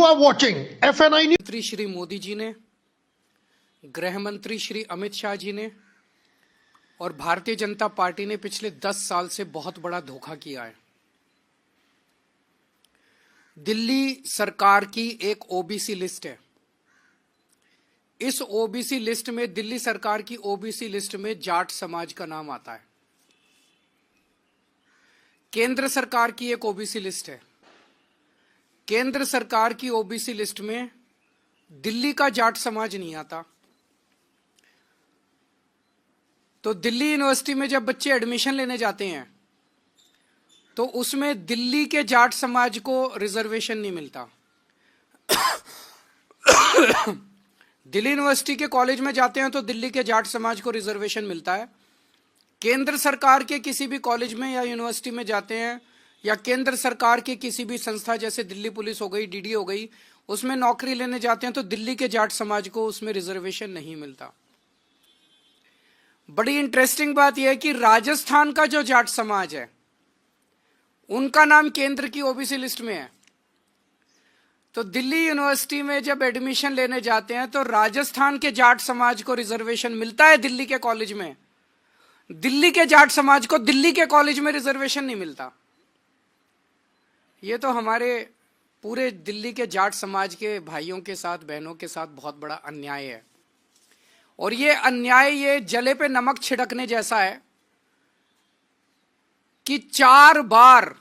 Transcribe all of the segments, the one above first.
are watching FNI News. मंत्री श्री मोदी जी ने, गृह मंत्री श्री अमित शाह जी ने और भारतीय जनता पार्टी ने पिछले 10 साल से बहुत बड़ा धोखा किया है। दिल्ली सरकार की एक ओबीसी लिस्ट है। इस ओबीसी लिस्ट में, दिल्ली सरकार की ओबीसी लिस्ट में जाट समाज का नाम आता है। केंद्र सरकार की एक ओबीसी लिस्ट है। केंद्र सरकार की ओबीसी लिस्ट में दिल्ली का जाट समाज नहीं आता। तो दिल्ली यूनिवर्सिटी में जब बच्चे एडमिशन लेने जाते हैं तो उसमें दिल्ली के जाट समाज को रिजर्वेशन नहीं मिलता। दिल्ली यूनिवर्सिटी के कॉलेज में जाते हैं तो दिल्ली के जाट समाज को रिजर्वेशन मिलता है। केंद्र सरकार के किसी भी कॉलेज में या यूनिवर्सिटी में जाते हैं या केंद्र सरकार की किसी भी संस्था जैसे दिल्ली पुलिस हो गई, डीडी हो गई, उसमें नौकरी लेने जाते हैं तो दिल्ली के जाट समाज को उसमें रिजर्वेशन नहीं मिलता। बड़ी इंटरेस्टिंग बात यह है कि राजस्थान का जो जाट समाज है उनका नाम केंद्र की ओबीसी लिस्ट में है। तो दिल्ली यूनिवर्सिटी में जब एडमिशन लेने जाते हैं तो राजस्थान के जाट समाज को रिजर्वेशन मिलता है दिल्ली के कॉलेज में। दिल्ली के जाट समाज को दिल्ली के कॉलेज में रिजर्वेशन नहीं मिलता। ये तो हमारे पूरे दिल्ली के जाट समाज के भाइयों के साथ, बहनों के साथ बहुत बड़ा अन्याय है। और ये अन्याय ये जले पे नमक छिड़कने जैसा है कि 4 बार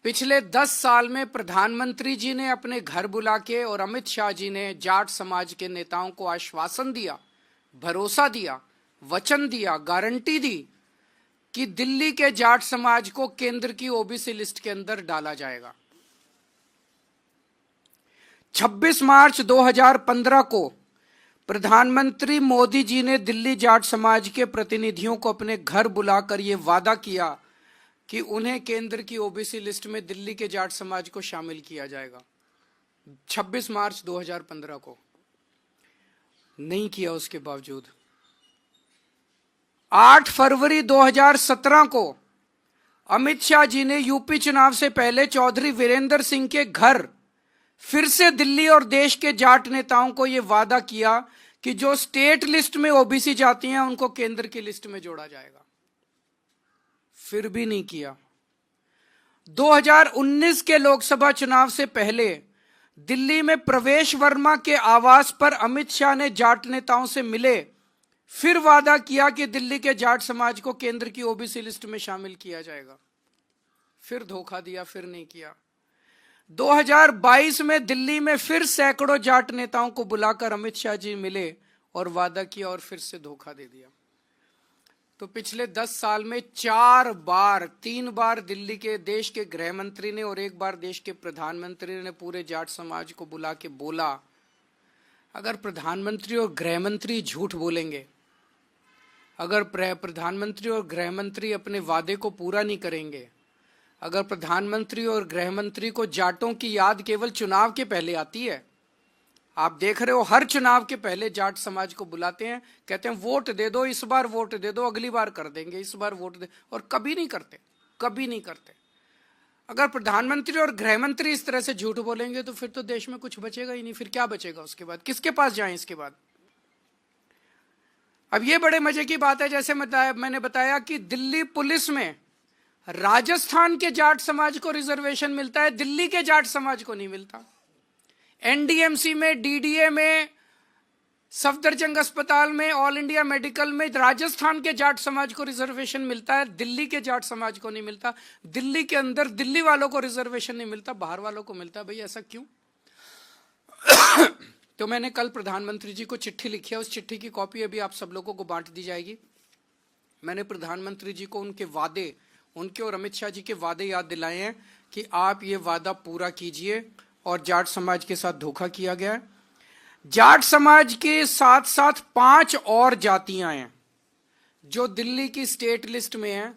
पिछले 10 साल में प्रधानमंत्री जी ने अपने घर बुला के और अमित शाह जी ने जाट समाज के नेताओं को आश्वासन दिया, भरोसा दिया, वचन दिया, गारंटी दी कि दिल्ली के जाट समाज को केंद्र की ओबीसी लिस्ट के अंदर डाला जाएगा। 26 मार्च 2015 को प्रधानमंत्री मोदी जी ने दिल्ली जाट समाज के प्रतिनिधियों को अपने घर बुलाकर यह वादा किया कि उन्हें केंद्र की ओबीसी लिस्ट में दिल्ली के जाट समाज को शामिल किया जाएगा। 26 मार्च 2015 को नहीं किया। उसके बावजूद 8 फरवरी 2017 को अमित शाह जी ने यूपी चुनाव से पहले चौधरी वीरेंद्र सिंह के घर फिर से दिल्ली और देश के जाट नेताओं को यह वादा किया कि जो स्टेट लिस्ट में ओबीसी जाती हैं उनको केंद्र की लिस्ट में जोड़ा जाएगा। फिर भी नहीं किया। 2019 के लोकसभा चुनाव से पहले दिल्ली में प्रवेश वर्मा के आवास पर अमित शाह ने जाट नेताओं से मिले, फिर वादा किया कि दिल्ली के जाट समाज को केंद्र की ओबीसी लिस्ट में शामिल किया जाएगा। फिर धोखा दिया, फिर नहीं किया। 2022 में दिल्ली में फिर सैकड़ों जाट नेताओं को बुलाकर अमित शाह जी मिले और वादा किया और फिर से धोखा दे दिया। तो पिछले 10 साल में 4 बार, 3 बार दिल्ली के देश के गृह मंत्री ने और 1 बार देश के प्रधानमंत्री ने पूरे जाट समाज को बुला के बोला, अगर प्रधानमंत्री और गृह मंत्री झूठ बोलेंगे, अगर प्रधानमंत्री और गृह मंत्री अपने वादे को पूरा नहीं करेंगे, अगर प्रधानमंत्री और गृह मंत्री को जाटों की याद केवल चुनाव के पहले आती है, आप देख रहे हो हर चुनाव के पहले जाट समाज को बुलाते हैं, कहते हैं वोट दे दो, इस बार वोट दे दो, अगली बार कर देंगे, इस बार वोट दे, और कभी नहीं करते, कभी नहीं करते। अगर प्रधानमंत्री और गृह मंत्री इस तरह से झूठ बोलेंगे तो फिर तो देश में कुछ बचेगा ही नहीं। फिर क्या बचेगा उसके बाद? किसके पास जाएं इसके बाद? अब ये बड़े मजे की बात है, जैसे मैंने बताया कि दिल्ली पुलिस में राजस्थान के जाट समाज को रिजर्वेशन मिलता है, दिल्ली के जाट समाज को नहीं मिलता। एनडीएमसी में, डीडीए में, सफदरजंग अस्पताल में, ऑल इंडिया मेडिकल में राजस्थान के जाट समाज को रिजर्वेशन मिलता है, दिल्ली के जाट समाज को नहीं मिलता। दिल्ली के अंदर दिल्ली वालों को रिजर्वेशन नहीं मिलता, बाहर वालों को मिलता है। भाई ऐसा क्यों? तो मैंने कल प्रधानमंत्री जी को चिट्ठी लिखी है, उस चिट्ठी की कॉपी अभी आप सब लोगों को बांट दी जाएगी। मैंने प्रधानमंत्री जी को उनके वादे, उनके और अमित शाह जी के वादे याद दिलाए हैं कि आप ये वादा पूरा कीजिए और जाट समाज के साथ धोखा किया गया है। जाट समाज के साथ साथ 5 और जातियां हैं जो दिल्ली की स्टेट लिस्ट में हैं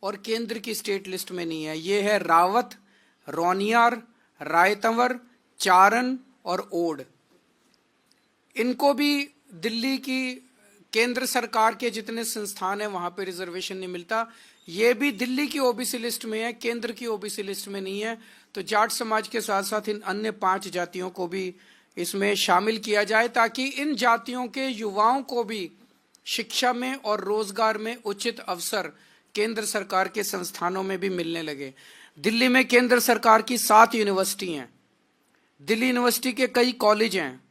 और केंद्र की स्टेट लिस्ट में नहीं है। ये है रावत, रोनियार, रायतंवर, चारण और ओड। इनको भी दिल्ली की केंद्र सरकार के जितने संस्थान हैं वहां पे रिजर्वेशन नहीं मिलता। ये भी दिल्ली की ओबीसी लिस्ट में है, केंद्र की ओबीसी लिस्ट में नहीं है। तो जाट समाज के साथ साथ इन अन्य 5 जातियों को भी इसमें शामिल किया जाए, ताकि इन जातियों के युवाओं को भी शिक्षा में और रोजगार में उचित अवसर केंद्र सरकार के संस्थानों में भी मिलने लगे। दिल्ली में केंद्र सरकार की 7 यूनिवर्सिटी हैं, दिल्ली यूनिवर्सिटी के कई कॉलेज हैं,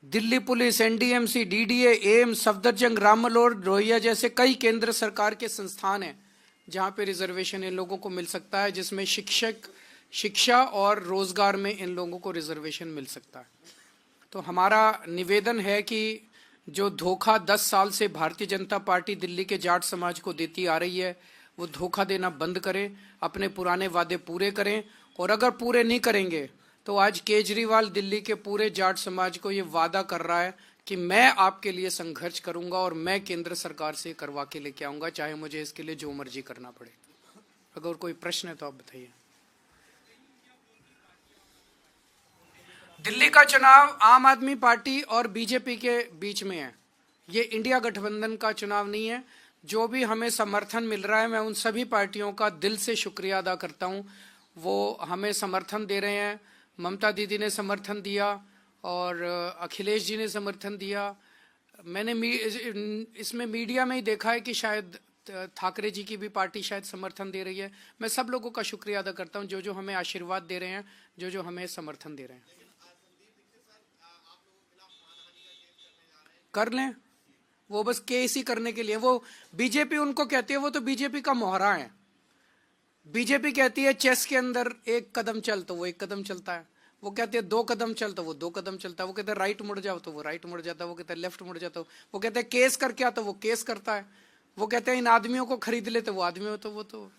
Delhi police, NDMC, DDA, AIIMS, Safdarjung, Rammanohar Lohia जैसे कई केंद्र सरकार के संस्थान हैं जहां पे रिजर्वेशन इन लोगों को मिल सकता है, जिसमें शिक्षा और रोजगार में इन लोगों को रिजर्वेशन मिल सकता है। तो हमारा निवेदन है कि जो धोखा 10 साल से भारतीय जनता पार्टी दिल्ली के जाट समाज को देती आ रही है, वो धोखा देना बंद करें, अपने पुराने वादे पूरे करें। और अगर पूरे नहीं करेंगे तो आज केजरीवाल दिल्ली के पूरे जाट समाज को ये वादा कर रहा है कि मैं आपके लिए संघर्ष करूंगा और मैं केंद्र सरकार से करवा के लेके आऊंगा, चाहे मुझे इसके लिए जो मर्जी करना पड़े। अगर कोई प्रश्न है तो आप बताइए। दिल्ली का चुनाव आम आदमी पार्टी और बीजेपी के बीच में है, ये इंडिया गठबंधन का चुनाव नहीं है। जो भी हमें समर्थन मिल रहा है, मैं उन सभी पार्टियों का दिल से शुक्रिया अदा करता हूं। वो हमें समर्थन दे रहे हैं। ममता दीदी ने समर्थन दिया और अखिलेश जी ने समर्थन दिया। मैंने इसमें मीडिया में ही देखा है कि शायद ठाकरे जी की भी पार्टी शायद समर्थन दे रही है। मैं सब लोगों का शुक्रिया अदा करता हूं जो जो हमें आशीर्वाद दे रहे हैं, जो जो हमें समर्थन दे रहे हैं। कर लें, वो बस केस ही करने के लिए। वो बीजेपी उनको कहती है, वो तो बीजेपी का मोहरा है। बीजेपी कहती है चेस के अंदर 1 कदम चल तो वो 1 कदम चलता है, वो कहते हैं 2 कदम चल तो वो 2 कदम चलता है, वो कहते हैं राइट मुड़ जाओ तो वो राइट मुड़ जाता है, वो कहते हैं लेफ्ट मुड़ जाता है, वो कहते हैं केस करके आ तो वो केस करता है, वो कहते हैं इन आदमियों को खरीद ले तो वो आदमी हो तो वो तो